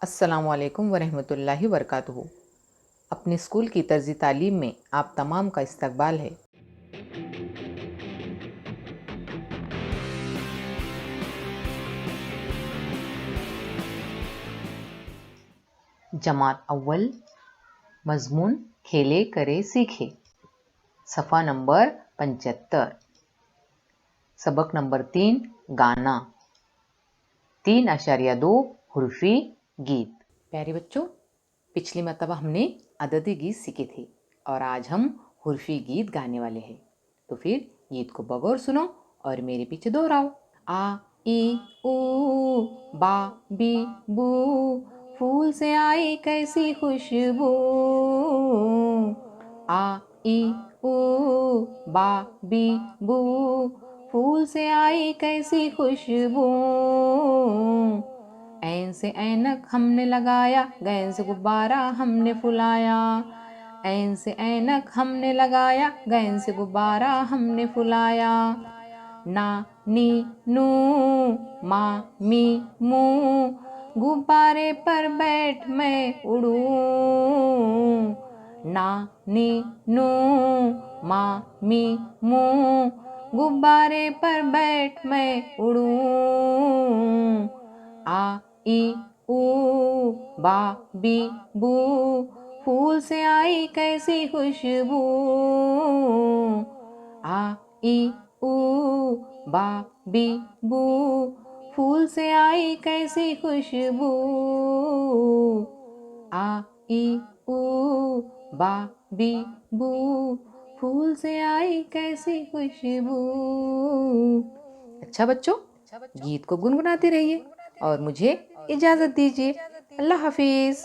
अस्सलामुअलैकुम वरहमतुल्लाहि वबरकातुहू। अपने स्कूल की तर्ज़ी तालीम में आप तमाम का इस्तकबाल है। जमात अव्वल, मज़मून खेले करे सीखे, सफ़ा नंबर 75, सबक नंबर 3, गाना 3.2 हरफी गीत। प्यारे बच्चों, पिछली मरतबा हमने अददी गीत सीखे थे और आज हम हरफी गीत गाने वाले हैं। तो फिर गीत को बगौर सुनो और मेरे पीछे दोहराओ। आ ई ऊ बा बी बू, फूल से आई कैसी खुशबू। आ ई ऊ बा बी बू, फूल से आई कैसी खुशबू। ऐन से ऐनक हमने लगाया, गैन से गुब्बारा हमने फुलाया। ऐन से ऐनक हमने लगाया, गैन से गुब्बारा हमने फुलाया। ना नी नू मा मी मू, गुब्बारे पर बैठ मैं उड़ूं। ना नी नू मा मी मू, गुब्बारे पर बैठ मैं उड़ूं। आ ई ऊ बा बी बू, फूल से आई कैसी खुशबू। आ ई ऊ बा बी बू, फूल से आई कैसी खुशबू। आ ई ऊ बा बी बू, फूल से आई कैसी खुशबू। अच्छा बच्चों, गीत को गुनगुनाते रहिए और मुझे इजाज़त दीजिए। अल्लाह हाफिज़।